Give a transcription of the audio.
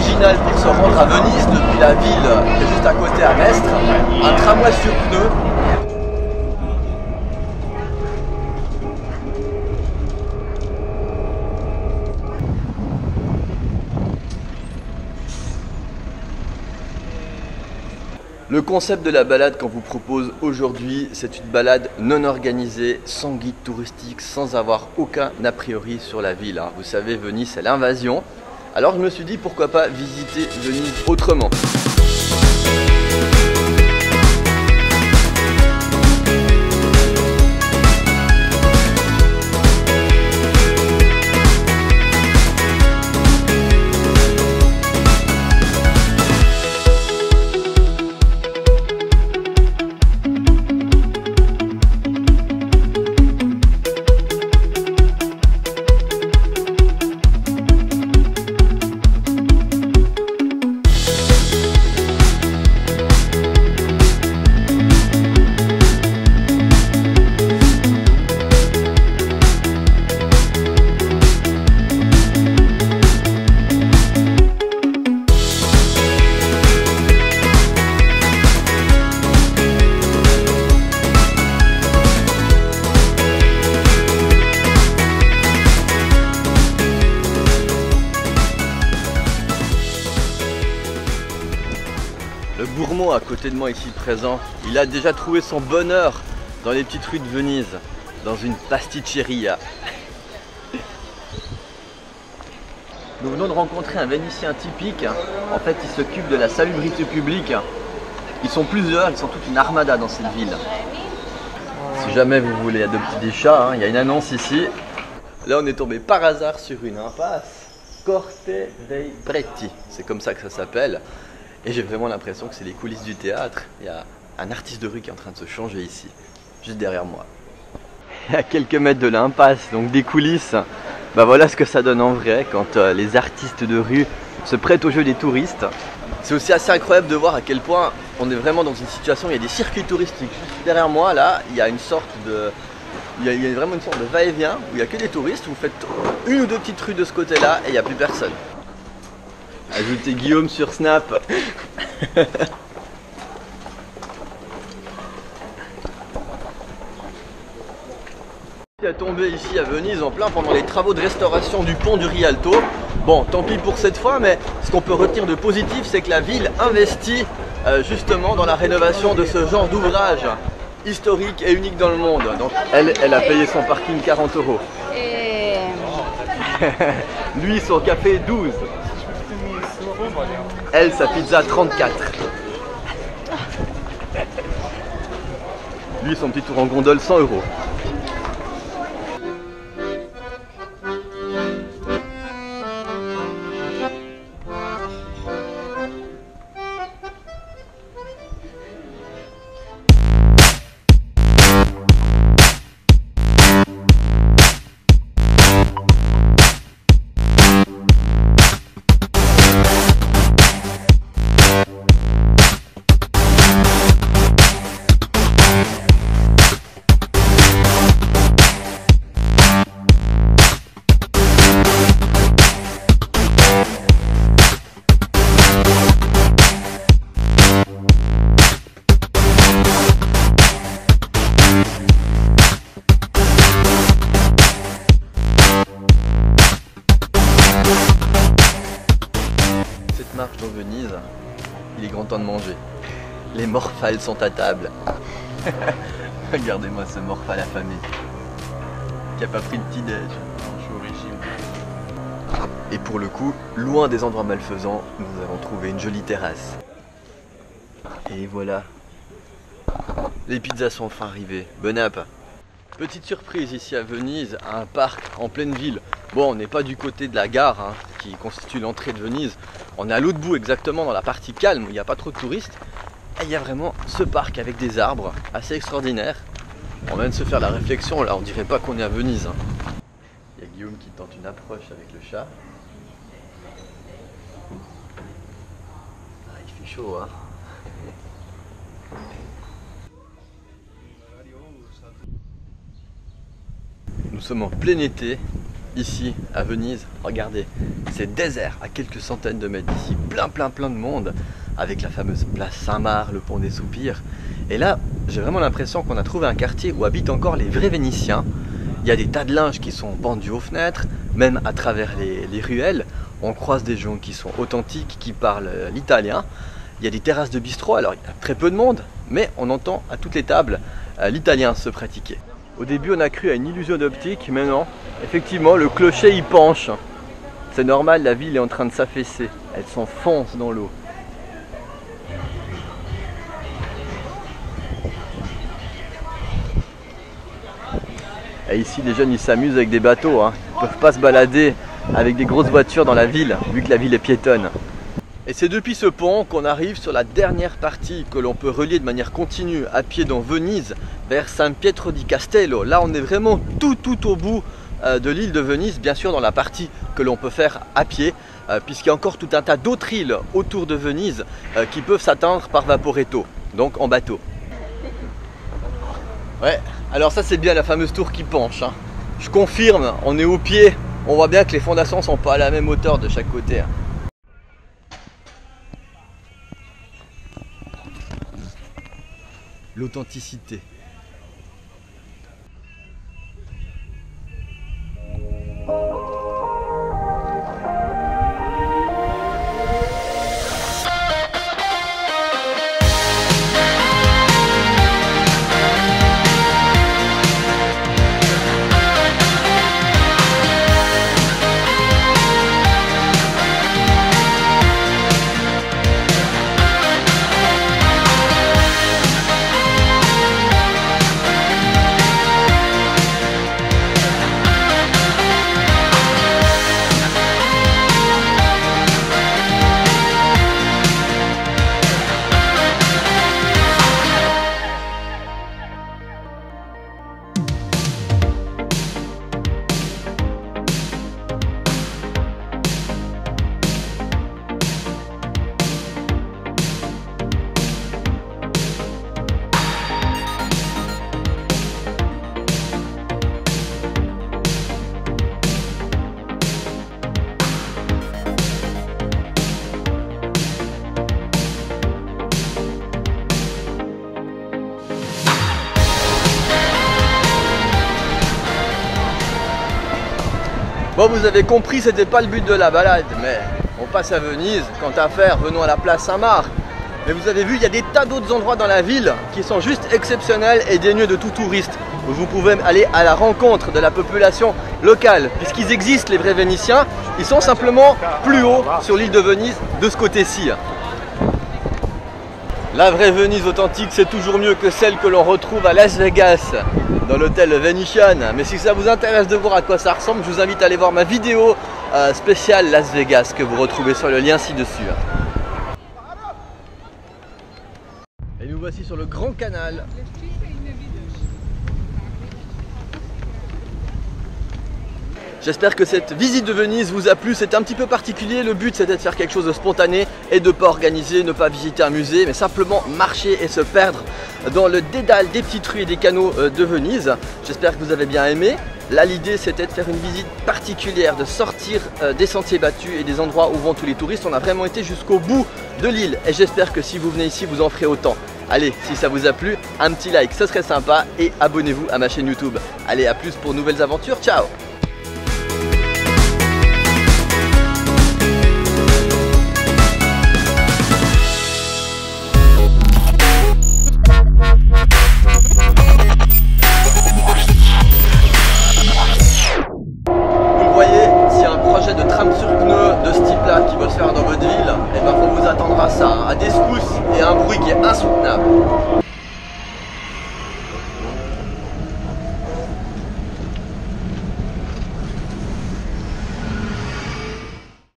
original pour se rendre à Venise depuis la ville qui est juste à côté à Mestre. Un tramway sur pneus. Le concept de la balade qu'on vous propose aujourd'hui, c'est une balade non organisée, sans guide touristique, sans avoir aucun a priori sur la ville. Vous savez, Venise, c'est l'invasion. Alors je me suis dit, pourquoi pas visiter Venise autrement. Le gourmand à côté de moi ici présent, il a déjà trouvé son bonheur dans les petites rues de Venise, dans une pasticceria. Nous venons de rencontrer un Vénitien typique. En fait, il s'occupe de la salubrité publique. Ils sont plusieurs, ils sont toute une armada dans cette ville. Si jamais vous voulez adopter des chats, il y a une annonce ici. Là, on est tombé par hasard sur une impasse. Corte dei Preti, c'est comme ça que ça s'appelle. Et j'ai vraiment l'impression que c'est les coulisses du théâtre. Il y a un artiste de rue qui est en train de se changer ici, juste derrière moi. Et à quelques mètres de l'impasse, donc des coulisses, voilà ce que ça donne en vrai quand les artistes de rue se prêtent au jeu des touristes. C'est aussi assez incroyable de voir à quel point on est vraiment dans une situation où il y a des circuits touristiques. Juste derrière moi, là, il y a une sorte de... Il y a vraiment une sorte de va-et-vient où il n'y a que des touristes. Vous faites une ou deux petites rues de ce côté-là et il n'y a plus personne. Ajoutez Guillaume sur Snap. Il a tombé ici à Venise en plein pendant les travaux de restauration du pont du Rialto. Bon, tant pis pour cette fois, mais ce qu'on peut retenir de positif, c'est que la ville investit justement dans la rénovation de ce genre d'ouvrage historique et unique dans le monde. Donc, elle a payé son parking 40 €. Lui, son café 12. Elle, sa pizza 34. Lui, son petit tour en gondole 100 €. Marche dans Venise, il est grand temps de manger. Les morphales sont à table. Regardez-moi ce morphale affamé qui a pas pris de petit-déj. Je suis au régime. Et pour le coup, loin des endroits malfaisants, nous avons trouvé une jolie terrasse. Et voilà, les pizzas sont enfin arrivées. Bon app. Petite surprise ici à Venise, à un parc en pleine ville. Bon, on n'est pas du côté de la gare qui constitue l'entrée de Venise. On est à l'autre bout exactement dans la partie calme où il n'y a pas trop de touristes. Et il y a vraiment ce parc avec des arbres assez extraordinaires. On vient de se faire la réflexion, là on dirait pas qu'on est à Venise. Il y a Guillaume qui tente une approche avec le chat. Il fait chaud Nous sommes en plein été, ici à Venise. Regardez, c'est désert à quelques centaines de mètres d'ici, plein de monde, avec la fameuse place Saint-Marc, le pont des Soupirs. Et là, j'ai vraiment l'impression qu'on a trouvé un quartier où habitent encore les vrais Vénitiens. Il y a des tas de linge qui sont pendus aux fenêtres, même à travers les ruelles. On croise des gens qui sont authentiques, qui parlent l'italien. Il y a des terrasses de bistrot, alors il y a très peu de monde, mais on entend à toutes les tables l'italien se pratiquer. Au début, on a cru à une illusion d'optique, mais non. Effectivement, le clocher il penche. C'est normal, la ville est en train de s'affaisser. Elle s'enfonce dans l'eau. Et ici, les jeunes, ils s'amusent avec des bateaux. Ils ne peuvent pas se balader avec des grosses voitures dans la ville, vu que la ville est piétonne. Et c'est depuis ce pont qu'on arrive sur la dernière partie que l'on peut relier de manière continue à pied dans Venise vers San Pietro di Castello. Là, on est vraiment tout au bout de l'île de Venise, bien sûr dans la partie que l'on peut faire à pied, puisqu'il y a encore tout un tas d'autres îles autour de Venise qui peuvent s'atteindre par Vaporetto, donc en bateau. Ouais, alors ça c'est bien la fameuse tour qui penche. Je confirme, on est au pied, on voit bien que les fondations sont pas à la même hauteur de chaque côté. L'authenticité. Bon, vous avez compris, c'était pas le but de la balade, mais on passe à Venise. Quant à faire, venons à la place Saint-Marc. Mais vous avez vu, il y a des tas d'autres endroits dans la ville qui sont juste exceptionnels et dénués de tout touriste. Où vous pouvez aller à la rencontre de la population locale. Puisqu'ils existent, les vrais Vénitiens, ils sont simplement plus haut sur l'île de Venise, de ce côté-ci. La vraie Venise authentique, c'est toujours mieux que celle que l'on retrouve à Las Vegas, dans l'hôtel Venetian. Mais si ça vous intéresse de voir à quoi ça ressemble, je vous invite à aller voir ma vidéo spéciale Las Vegas que vous retrouvez sur le lien ci-dessus. Et nous voici sur le Grand Canal. J'espère que cette visite de Venise vous a plu, c'était un petit peu particulier, le but c'était de faire quelque chose de spontané et de ne pas organiser, ne pas visiter un musée, mais simplement marcher et se perdre dans le dédale des petites rues et des canaux de Venise. J'espère que vous avez bien aimé. Là l'idée c'était de faire une visite particulière, de sortir des sentiers battus et des endroits où vont tous les touristes. On a vraiment été jusqu'au bout de l'île et j'espère que si vous venez ici vous en ferez autant. Allez, si ça vous a plu, un petit like, ce serait sympa et abonnez-vous à ma chaîne YouTube. Allez, à plus pour de nouvelles aventures, ciao!